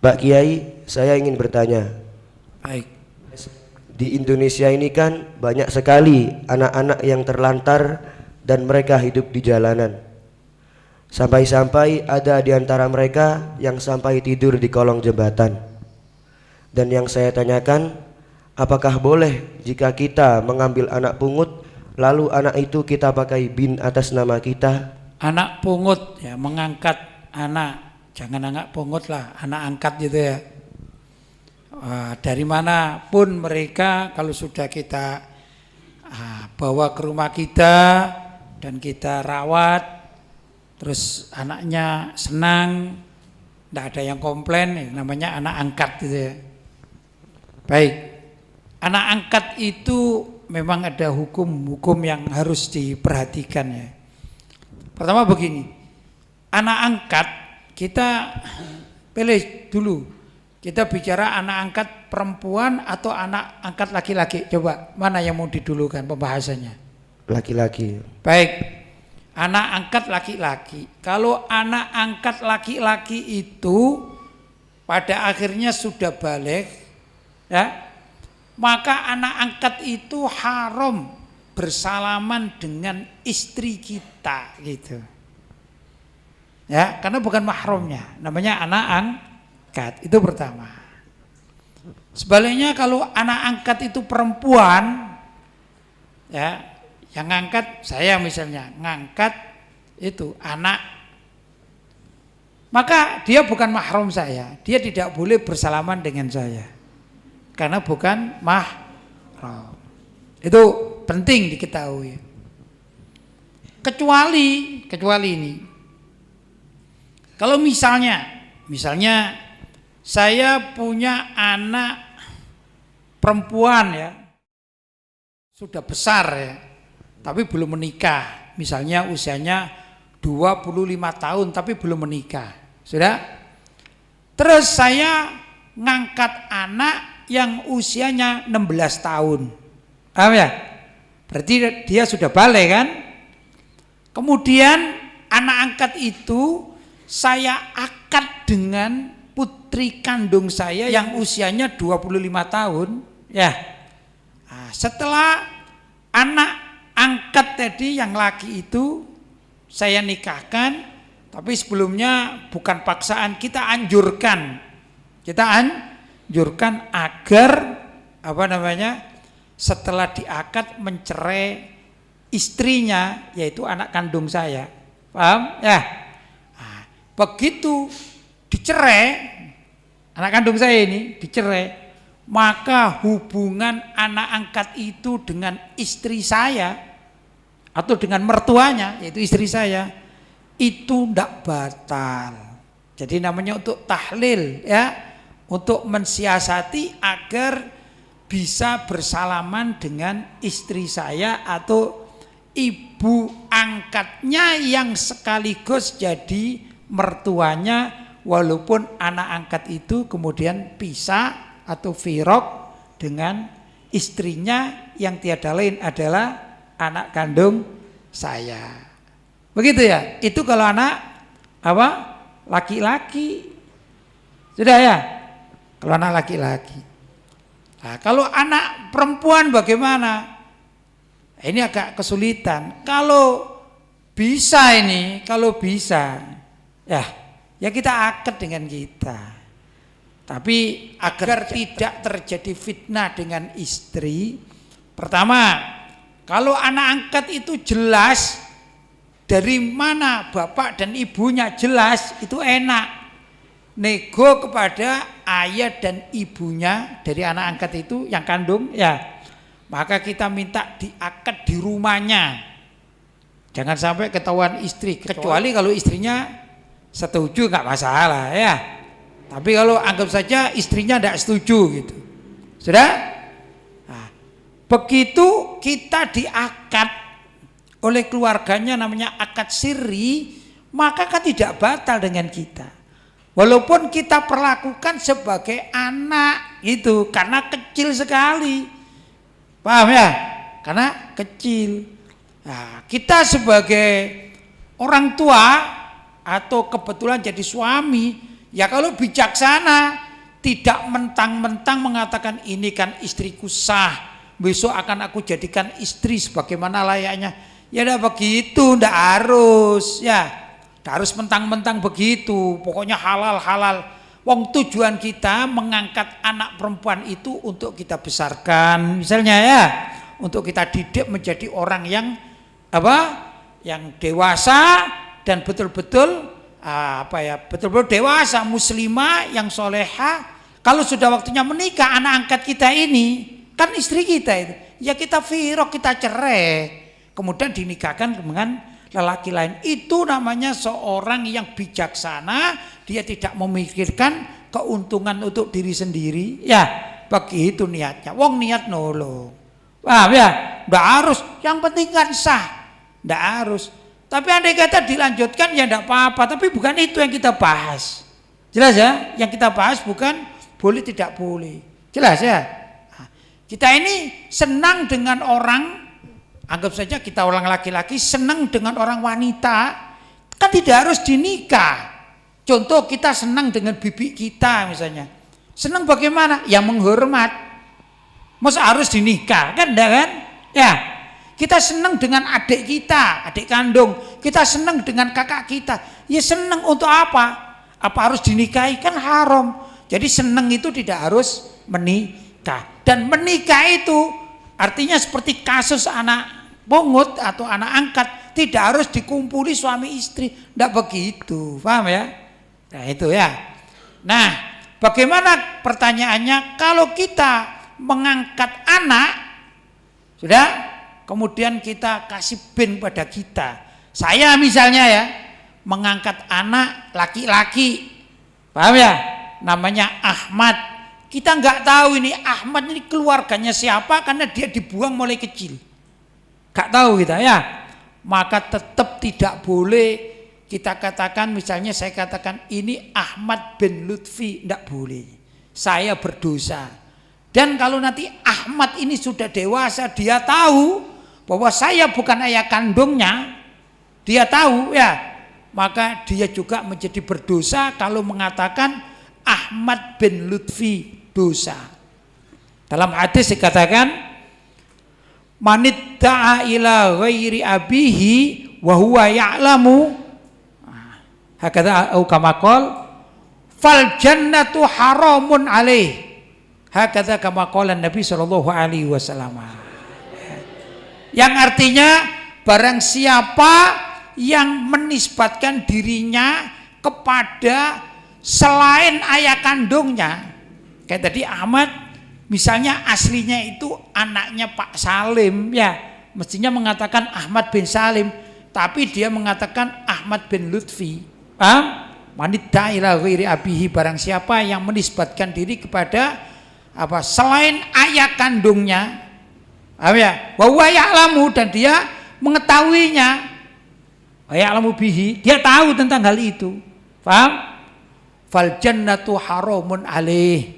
Pak Kiai, saya ingin bertanya. Baik. Di Indonesia ini kan banyak sekali anak-anak yang terlantar dan mereka hidup di jalanan. Sampai-sampai ada di antara mereka yang sampai tidur di kolong jembatan. Dan yang saya tanyakan, apakah boleh jika kita mengambil anak pungut, lalu anak itu kita pakai bin atas nama kita? Anak pungut ya, mengangkat anak, jangan anak pungut lah, anak angkat gitu ya. Dari mana pun mereka kalau sudah kita bawa ke rumah kita dan kita rawat, terus anaknya senang, tidak ada yang komplain, namanya anak angkat gitu ya. Baik, anak angkat itu memang ada hukum-hukum yang harus diperhatikan ya. Pertama begini, anak angkat kita pilih dulu. Kita bicara anak angkat perempuan atau anak angkat laki-laki. Coba mana yang mau didulukan pembahasannya? Laki-laki. Baik, anak angkat laki-laki. Kalau anak angkat laki-laki itu pada akhirnya sudah balik, ya, maka anak angkat itu haram bersalaman dengan istri kita gitu. Ya, karena bukan mahramnya, namanya anak angkat. Itu pertama. Sebaliknya kalau anak angkat itu perempuan, ya, yang ngangkat saya misalnya, ngangkat itu anak, maka dia bukan mahram saya, dia tidak boleh bersalaman dengan saya, karena bukan mahram. Itu penting diketahui. Kecuali ini, kalau misalnya saya punya anak perempuan ya, sudah besar ya, tapi belum menikah. Misalnya usianya 25 tahun tapi belum menikah. Sudah? Terus saya ngangkat anak yang usianya 16 tahun. Paham ya? Berarti dia sudah balik kan? Kemudian anak angkat itu saya akad dengan putri kandung saya yang usianya 25 tahun ya. Nah, setelah anak angkat tadi yang laki itu saya nikahkan, tapi sebelumnya bukan paksaan, kita anjurkan agar setelah diakad mencerai istrinya, yaitu anak kandung saya. Paham ya? Nah, begitu dicerai, anak kandung saya ini dicerai, maka hubungan anak angkat itu dengan istri saya atau dengan mertuanya, yaitu istri saya, itu tidak batal. Jadi namanya untuk tahlil ya, untuk mensiasati agar bisa bersalaman dengan istri saya atau ibu angkatnya yang sekaligus jadi mertuanya. Walaupun anak angkat itu kemudian pisah atau firaq dengan istrinya yang tiada lain adalah anak kandung saya. Begitu ya. Itu kalau anak laki-laki. Sudah ya? Kalau anak laki-laki. Nah, kalau anak perempuan bagaimana? Ini agak kesulitan. Kalau bisa ya kita akad dengan kita. Tapi agar tidak terjadi fitnah dengan istri, pertama, kalau anak angkat itu jelas dari mana bapak dan ibunya jelas, itu enak. Nego kepada ayah dan ibunya dari anak angkat itu yang kandung ya. Maka kita minta diakad di rumahnya. Jangan sampai ketahuan istri, kecuali kalau istrinya setuju nggak masalah ya. Tapi kalau anggap saja istrinya tidak setuju gitu, sudah? Nah, begitu kita diakad oleh keluarganya, namanya akad sirri, maka kan tidak batal dengan kita. Walaupun kita perlakukan sebagai anak itu, karena kecil sekali, paham ya? Karena kecil. Nah, kita sebagai orang tua atau kebetulan jadi suami, Ya kalau bijaksana tidak mentang-mentang mengatakan ini kan istriku sah, besok akan aku jadikan istri sebagaimana layaknya. Ya tidak begitu, tidak harus ya. Tidak harus mentang-mentang begitu. Pokoknya halal-halal. Wong tujuan kita mengangkat anak perempuan itu untuk kita besarkan, misalnya ya, untuk kita didik menjadi orang yang yang dewasa dan betul-betul betul-betul dewasa, muslimah yang soleha. Kalau sudah waktunya menikah, anak angkat kita ini kan istri kita itu, ya kita firok, kita cerai, kemudian dinikahkan dengan lelaki lain. Itu namanya seorang yang bijaksana, dia tidak memikirkan keuntungan untuk diri sendiri. Ya begitu niatnya, wong niat nolong, paham ya? Nggak harus, yang penting kan sah, nggak harus. Tapi andai kata dilanjutkan ya enggak apa-apa, tapi bukan itu yang kita bahas. Jelas ya? Yang kita bahas bukan boleh tidak boleh. Jelas ya? Nah, kita ini senang dengan orang, anggap saja kita orang laki-laki senang dengan orang wanita, kan tidak harus dinikah. Contoh kita senang dengan bibi kita misalnya. Senang bagaimana? Ya menghormat. Masa harus dinikah? Kan enggak kan? Ya. Kita senang dengan adik kita, adik kandung. Kita senang dengan kakak kita. Ya senang untuk apa? Apa harus dinikahi? Kan haram. Jadi senang itu tidak harus menikah. Dan menikah itu artinya seperti kasus anak pungut atau anak angkat. Tidak harus dikumpuli suami istri. Tidak begitu. Paham ya? Nah itu ya. Nah bagaimana pertanyaannya kalau kita mengangkat anak, sudah? Kemudian kita kasih bin pada kita. Saya misalnya ya, mengangkat anak laki-laki, paham ya? Namanya Ahmad. Kita nggak tahu ini Ahmad ini keluarganya siapa karena dia dibuang mulai kecil. Nggak tahu kita ya. Maka tetap tidak boleh kita katakan, misalnya saya katakan ini Ahmad bin Lutfi, nggak boleh. Saya berdosa. Dan kalau nanti Ahmad ini sudah dewasa, dia tahu bahwa saya bukan ayah kandungnya, dia tahu ya, maka dia juga menjadi berdosa kalau mengatakan Ahmad bin Lutfi dosa. Dalam hadis dikatakan manidda'a ila ghairi abihi wa huwa ya'lamu hakadha au kama qala fal jannatu haramun alaih hakadha kama qala Nabi sallallahu alaihi wasallam. Yang artinya barang siapa yang menisbatkan dirinya kepada selain ayah kandungnya, kayak tadi Ahmad misalnya aslinya itu anaknya Pak Salim ya, mestinya mengatakan Ahmad bin Salim, tapi dia mengatakan Ahmad bin Lutfi. Paham? Manidda ila ghairi abihi, barang siapa yang menisbatkan diri kepada selain ayah kandungnya, ya, wa huwa ya'lamu, dan dia mengetahuinya, wa ya'lamu bihi, dia tahu tentang hal itu. Paham? Fal jannatu haramun alaih,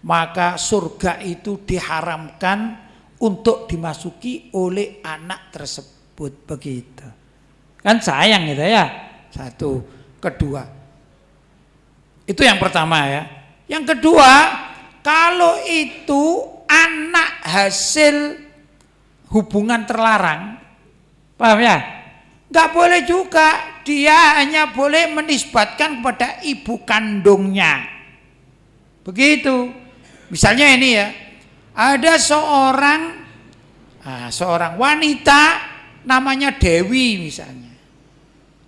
maka surga itu diharamkan untuk dimasuki oleh anak tersebut. Begitu kan, sayang gitu ya. Satu. Kedua, itu yang pertama ya. Yang kedua, kalau itu anak hasil hubungan terlarang, paham ya? Nggak boleh juga, dia hanya boleh menisbatkan kepada ibu kandungnya. Begitu. Misalnya ini ya, ada seorang wanita namanya Dewi misalnya,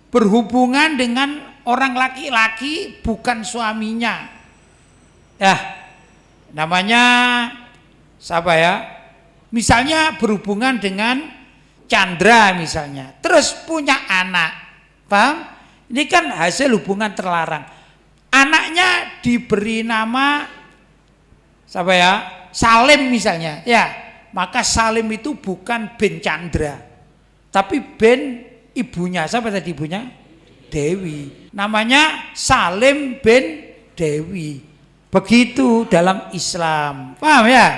berhubungan dengan orang laki-laki bukan suaminya. Ya, namanya siapa ya? Misalnya berhubungan dengan Chandra misalnya, terus punya anak, paham? Ini kan hasil hubungan terlarang. Anaknya diberi nama siapa ya? Salim misalnya, ya. Maka Salim itu bukan bin Chandra, tapi bin ibunya. Siapa tadi ibunya? Dewi. Namanya Salim bin Dewi. Begitu dalam Islam, paham ya?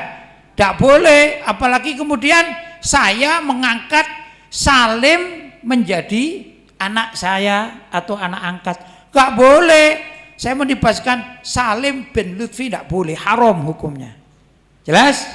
Tidak boleh, apalagi kemudian saya mengangkat Salim menjadi anak saya atau anak angkat. Gak boleh. saya menibaskan Salim bin Lutfi tidak boleh, haram hukumnya. Jelas?